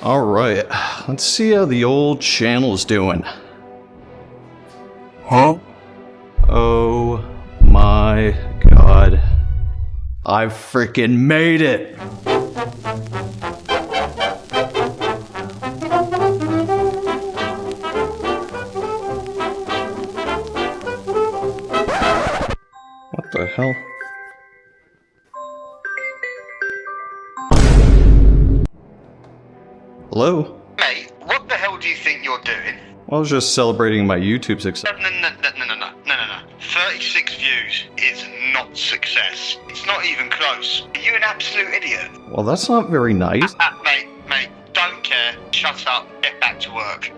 Alright, let's see how the old channel's doing. Huh? Oh my god. I freaking made it! What the hell? Hello? Mate, what the hell do you think you're doing? I was just celebrating my YouTube success. No. 36 views is not success. It's not even close. Are you an absolute idiot? Well, that's not very nice. Mate, don't care. Shut up. Get back to work.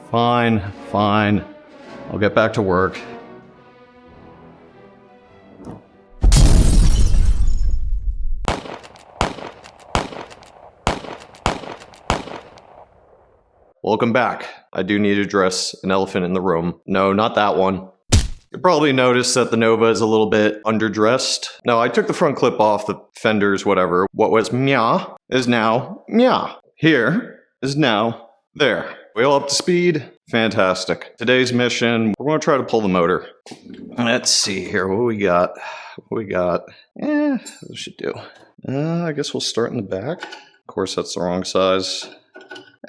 Fine. I'll get back to work. Welcome back. I do need to address an elephant in the room. No, not that one. You probably noticed that the Nova is a little bit underdressed. No, I took the front clip off, the fenders, whatever. What was meow is now meow. Here is now there. We all up to speed? Fantastic. Today's mission, we're going to try to pull the motor. Let's see here, what we got? What should do? I guess we'll start in the back. Of course, that's the wrong size.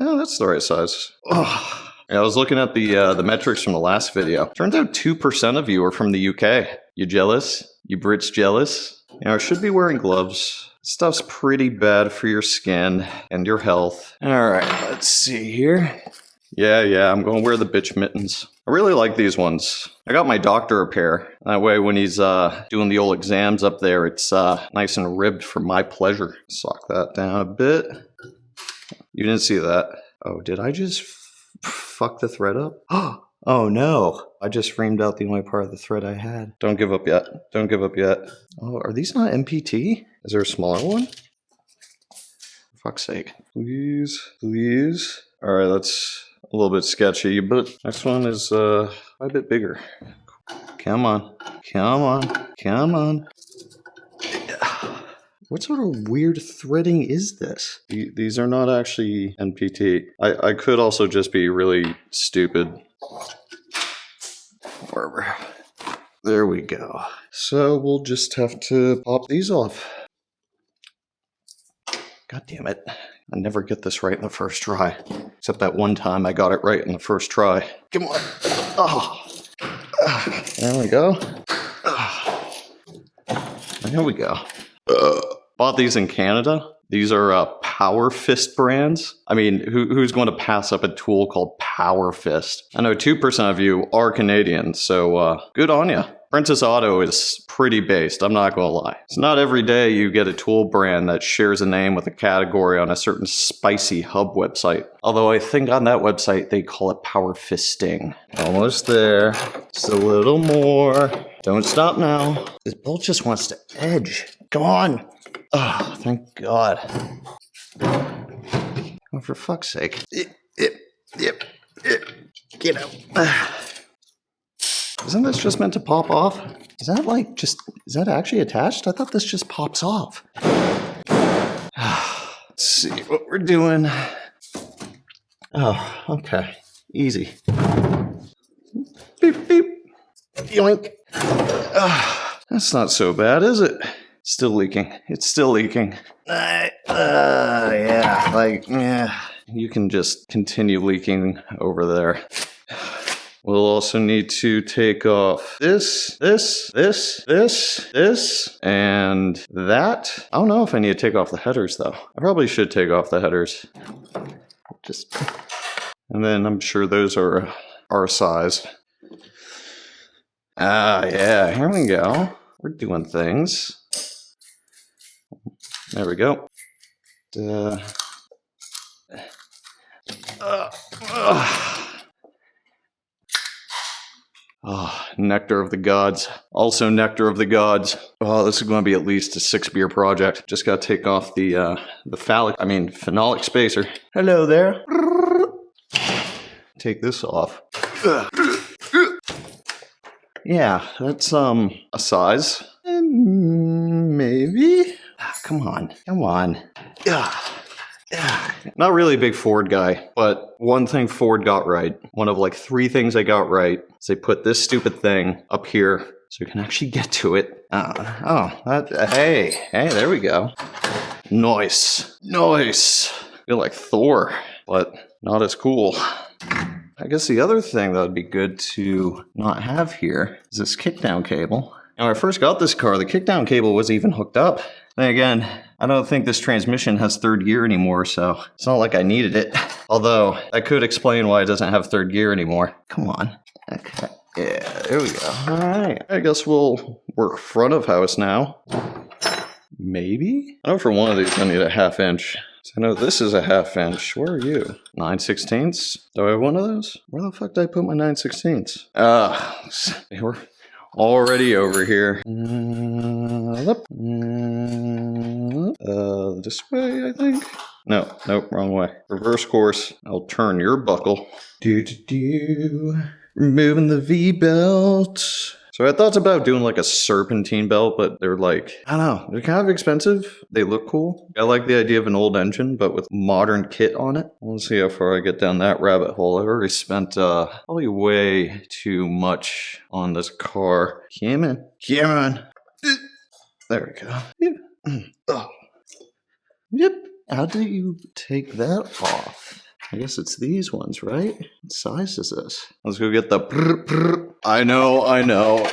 Oh, that's the right size. Oh. Yeah, I was looking at the metrics from the last video. Turns out 2% of you are from the UK. You jealous? You Brits jealous? You know, I should be wearing gloves. Stuff's pretty bad for your skin and your health. Alright, let's see here. Yeah, I'm gonna wear the bitch mittens. I really like these ones. I got my doctor a pair. That way when he's doing the old exams up there, it's nice and ribbed for my pleasure. Sock that down a bit. You didn't see that. Oh, did I just fuck the thread up? Oh no. I just framed out the only part of the thread I had. Don't give up yet. Oh, are these not MPT? Is there a smaller one? For fuck's sake. Please. Alright, that's a little bit sketchy, but next one is a bit bigger. Come on. What sort of weird threading is this? These are not actually NPT. I could also just be really stupid. Whatever. There we go. So we'll just have to pop these off. God damn it. I never get this right in the first try. Except that one time I got it right in the first try. Come on. Oh. There we go. There we go. Bought these in Canada. These are Power Fist brands. I mean, who's going to pass up a tool called Power Fist? I know 2% of you are Canadian, so good on ya. Princess Auto is pretty based, I'm not gonna lie. It's not every day you get a tool brand that shares a name with a category on a certain spicy hub website. Although I think on that website they call it Power Fisting. Almost there. Just a little more. Don't stop now. This bolt just wants to edge. Come on. Oh, thank God. Oh, for fuck's sake. Yep. Get out. Isn't this just meant to pop off? Is that actually attached? I thought this just pops off. Let's see what we're doing. Oh, okay. Easy. Beep, beep. Yoink. That's not so bad, is it? Still leaking. It's still leaking. You can just continue leaking over there. We'll also need to take off this, and that. I don't know if I need to take off the headers, though. I probably should take off the headers. And then I'm sure those are our size. Yeah, here we go. We're doing things. There we go. Nectar of the gods. Also nectar of the gods. Oh, this is going to be at least a 6-beer project. Just got to take off the phenolic spacer. Hello there. Take this off. Yeah, that's a size. Maybe. Come on. Not really a big Ford guy, but one thing Ford got right, one of like 3 things they got right, is they put this stupid thing up here so you can actually get to it. Hey, there we go. Nice. Feel like Thor, but not as cool. I guess the other thing that would be good to not have here is this kickdown cable. Now, when I first got this car, the kickdown cable wasn't even hooked up. Then again, I don't think this transmission has 3rd gear anymore, so it's not like I needed it. Although, that could explain why it doesn't have 3rd gear anymore. Come on. Okay. Yeah, there we go. All right. I guess we'll work front of house now. Maybe? I know for one of these I need a 1/2 inch. So I know this is a 1/2 inch. Where are you? 9/16? Do I have one of those? Where the fuck did I put my 9/16? They were already over here. This way, I think? Nope, wrong way. Reverse course. I'll turn your buckle. Removing the V-belt. So I thought about doing like a serpentine belt, but they're like, I don't know, they're kind of expensive. They look cool. I like the idea of an old engine, but with modern kit on it. We'll see how far I get down that rabbit hole. I've already spent probably way too much on this car. Come on. There we go. Oh. Yep. How do you take that off? I guess it's these ones, right? What size is this? Let's go get the brr. I know.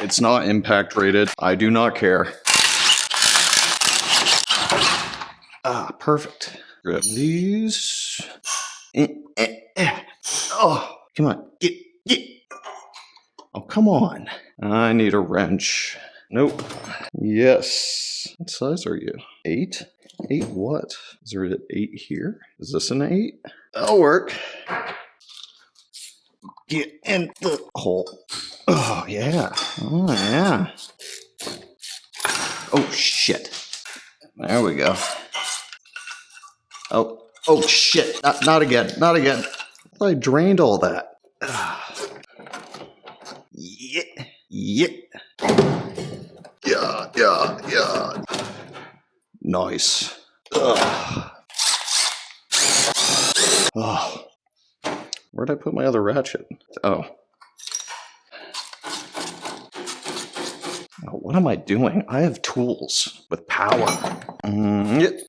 It's not impact rated. I do not care. Perfect. Grab these. Oh, come on. Get. Oh, come on. I need a wrench. Nope. Yes. What size are you? 8? 8 what? Is there an 8 here? Is this an 8? That'll work. Get in the hole. Oh, yeah. Oh, shit. There we go. Oh, shit. Not again. I thought I drained all that. Yeah. Nice. Oh. Where'd I put my other ratchet? Oh, what am I doing? I have tools with power. Yep.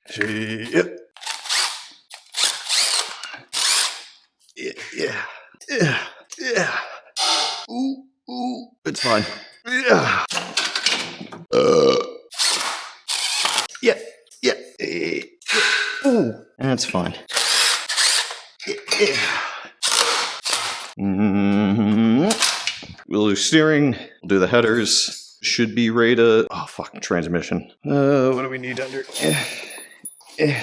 Yeah. Ooh. It's fine. Yeah. Yeah. Ooh. That's fine. We'll do steering. We'll do the headers. Should be ready to... Oh, fucking transmission. What do we need under... Can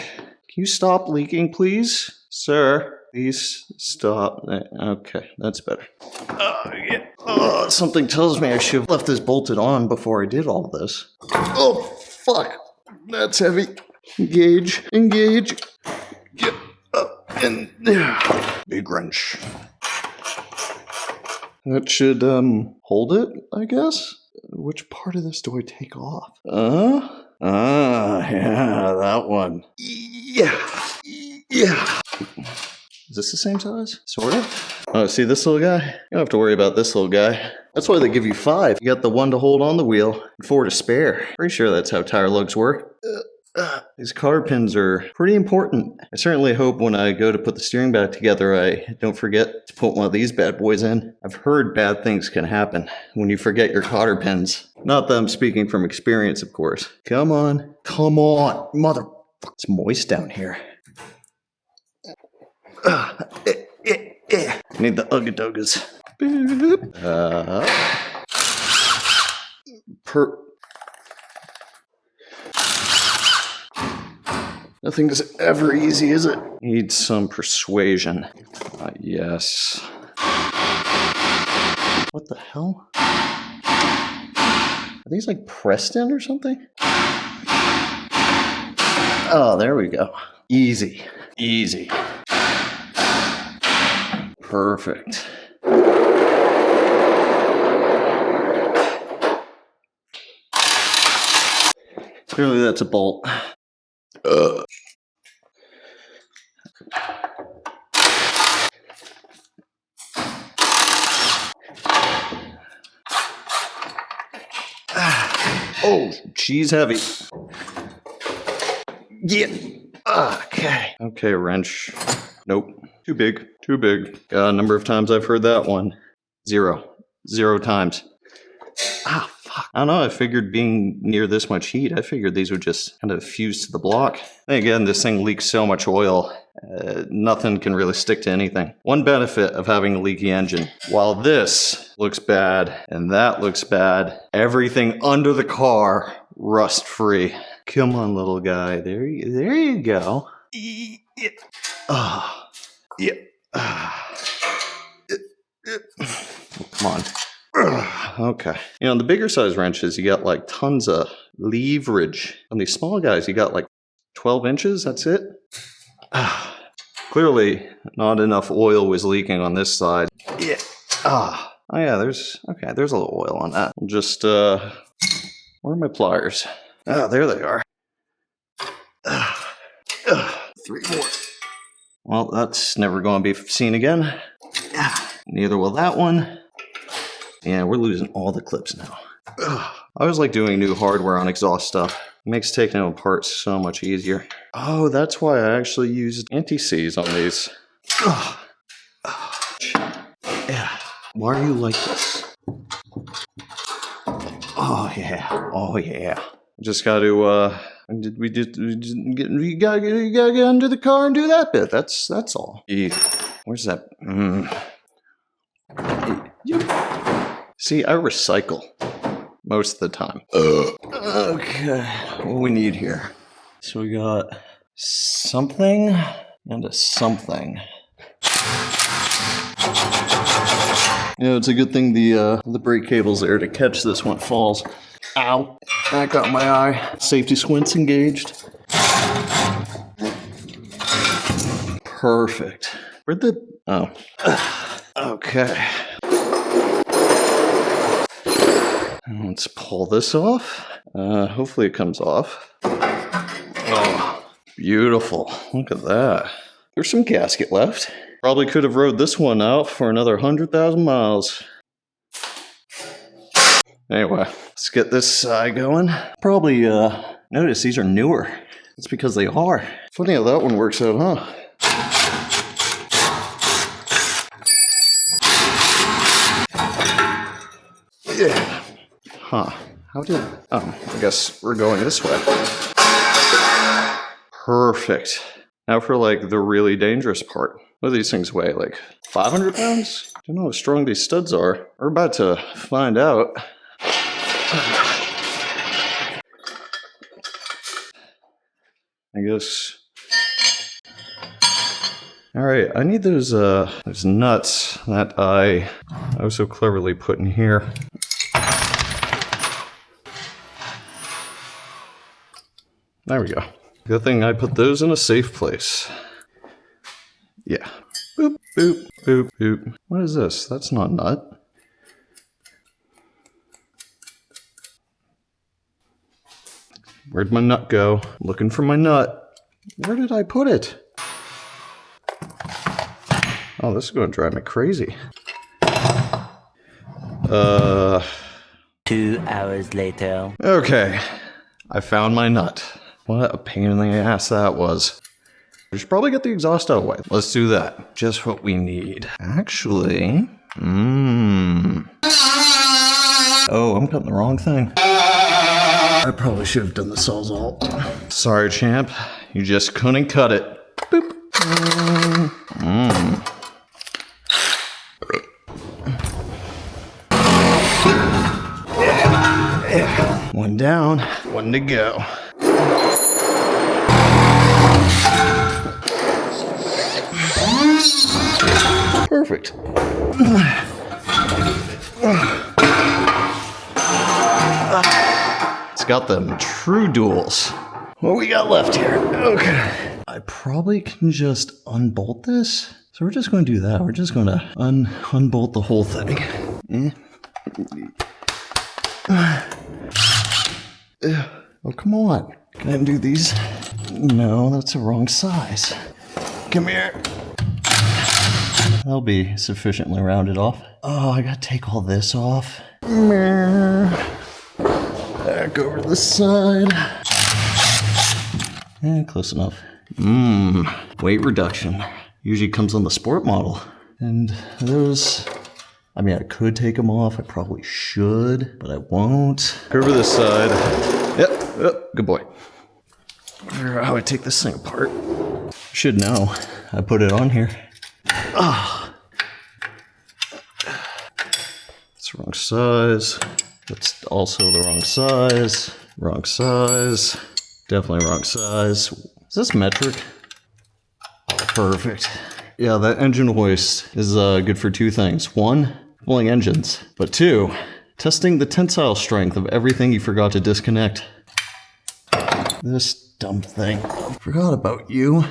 you stop leaking, please? Sir, please stop. Okay, that's better. Yeah. Oh, something tells me I should have left this bolted on before I did all this. Oh, fuck. That's heavy. Engage. Get up and... Big wrench. That should, hold it, I guess? Which part of this do I take off? Yeah, that one. Yeah. Is this the same size? Sort of. Oh, see this little guy? You don't have to worry about this little guy. That's why they give you 5. You got the one to hold on the wheel and 4 to spare. Pretty sure that's how tire lugs work. These carb pins are pretty important. I certainly hope when I go to put the steering back together, I don't forget to put one of these bad boys in. I've heard bad things can happen when you forget your cotter pins. Not that I'm speaking from experience, of course. Come on, mother... It's moist down here. Need the Ugga-Duggas. Nothing is ever easy, is it? Need some persuasion. Yes. What the hell? Are these like pressed in or something? Oh, there we go. Easy. Perfect. Clearly that's a bolt. Oh, she's heavy. Yeah. Okay. Okay, wrench. Nope. Too big. Too big. A number of times I've heard that one. 0. 0 times. Ah, fuck. I don't know. I figured being near this much heat, I figured these would just kind of fuse to the block. And again, this thing leaks so much oil. Nothing can really stick to anything. One benefit of having a leaky engine. While this looks bad and that looks bad, everything under the car rust free. Come on, little guy. There you go. Ah, yeah. Come on. Okay. You know, the bigger size wrenches, you got like tons of leverage. On these small guys, you got like 12 inches. That's it. Clearly, not enough oil was leaking on this side. Yeah. Oh yeah, there's a little oil on that. I'll just, where are my pliers? Ah, there they are. 3 more. Well, that's never going to be seen again. Neither will that one. Yeah, we're losing all the clips now. I always like doing new hardware on exhaust stuff. It makes taking them apart so much easier. Oh, that's why I actually used anti-seize on these. Yeah. Why are you like this? Oh yeah. Oh yeah. Just got to you gotta get under the car and do that bit. That's all. Where's that? See, I recycle most of the time. Okay, what do we need here? So we got something and a something. Yeah, it's a good thing the brake cable's there to catch this when it falls. Ow, that got my eye. Safety squints engaged. Perfect. Where'd the... Oh. Okay. Let's pull this off. Hopefully it comes off. Oh, beautiful. Look at that. There's some gasket left. Probably could have rode this one out for another 100,000 miles. Anyway, let's get this side going. Probably notice these are newer. That's because they are. Funny how that one works out, huh? Yeah. Huh. How did... Oh, I guess we're going this way. Perfect. Now for, like, the really dangerous part. What do these things weigh? Like, 500 pounds? I don't know how strong these studs are. We're about to find out. I guess... Alright, I need those nuts that I so cleverly put in here. There we go. Good thing I put those in a safe place. Yeah. Boop, boop, boop, boop. What is this? That's not a nut. Where'd my nut go? Looking for my nut. Where did I put it? Oh, this is going to drive me crazy. 2 hours later. Okay. I found my nut. What a pain in the ass that was. We should probably get the exhaust out of the way. Let's do that. Just what we need. Actually, oh, I'm cutting the wrong thing. I probably should have done the Sawzall. Sorry, champ. You just couldn't cut it. Boop. One down, one to go. Perfect. It's got them true duals. What we got left here? Okay. I probably can just unbolt this. So we're just going to do that. We're just going to unbolt the whole thing. Oh, come on. Can I undo these? No, that's the wrong size. come here. That'll be sufficiently rounded off. Oh, I gotta take all this off. Back over to the side. Close enough. Weight reduction. Usually comes on the sport model. And those, I mean, I could take them off. I probably should, but I won't. Over this side. Yep, good boy. How I take this thing apart. Should know. I put it on here. It's the wrong size. That's also the wrong size. Wrong size. Definitely wrong size. Is this metric? Perfect. Yeah, that engine hoist is good for two things. One, pulling engines. But two, testing the tensile strength of everything you forgot to disconnect. This dumb thing. Forgot about you.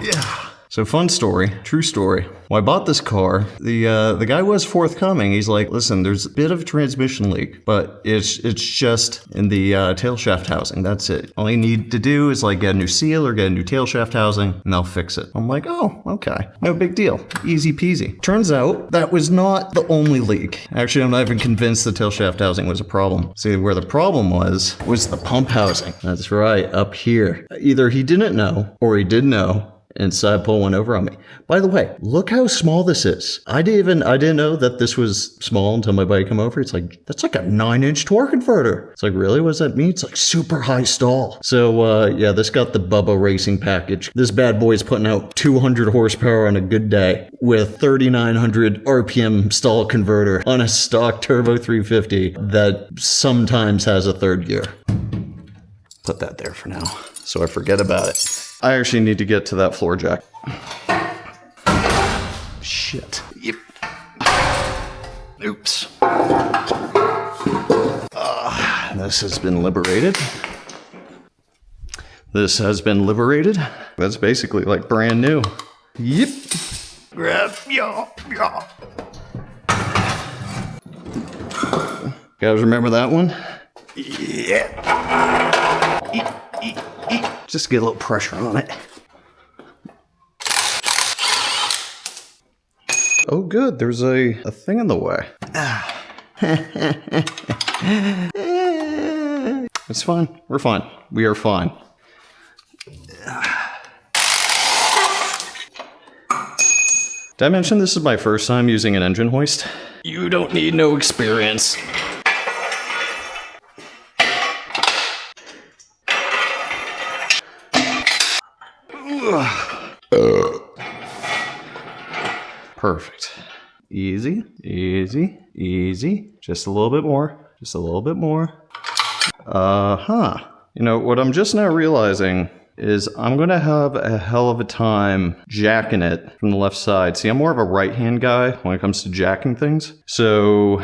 Yeah. So fun story, true story. When I bought this car, the guy was forthcoming. He's like, listen, there's a bit of a transmission leak, but it's just in the tail shaft housing. That's it. All you need to do is like get a new seal or get a new tail shaft housing, and they'll fix it. I'm like, oh, okay, no big deal, easy peasy. Turns out that was not the only leak. Actually, I'm not even convinced the tail shaft housing was a problem. See, where the problem was the pump housing. That's right, up here. Either he didn't know or he did know, and side pull one over on me. By the way, look how small this is. I didn't know that this was small until my buddy came over. It's like, that's like a 9-inch torque converter. It's like, really? What does that mean? It's like super high stall. So yeah, this got the Bubba racing package. This bad boy is putting out 200 horsepower on a good day with 3,900 RPM stall converter on a stock turbo 350 that sometimes has a third gear. Put that there for now, so I forget about it. I actually need to get to that floor jack. Shit. Yep. Oops. This has been liberated. This has been liberated. That's basically like brand new. Yep. Grab. Yeah. Guys, remember that one? Yeah. Just get a little pressure on it. Oh good, there's a thing in the way. It's fine, we're fine. We are fine. Did I mention this is my first time using an engine hoist? You don't need no experience. Perfect. Easy, easy, easy. Just a little bit more. Just a little bit more. You know, what I'm just now realizing is I'm going to have a hell of a time jacking it from the left side. See, I'm more of a right-hand guy when it comes to jacking things. So...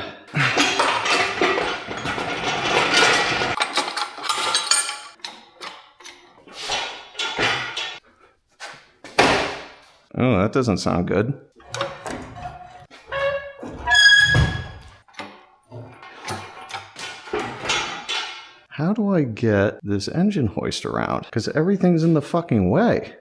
Oh, that doesn't sound good. How do I get this engine hoist around? Because everything's in the fucking way.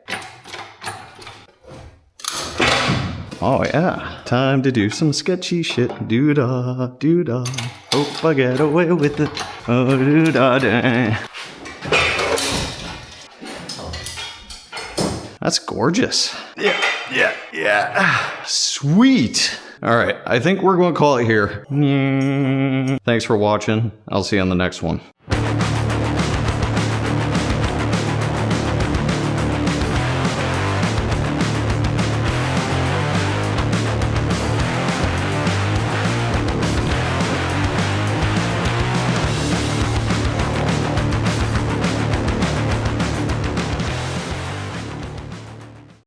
Oh yeah, time to do some sketchy shit. Doo-dah, doo-dah. Hope I get away with it. Oh, doo-dah-dah. That's gorgeous. Yeah. Sweet. All right, I think we're going to call it here. Thanks for watching. I'll see you on the next one.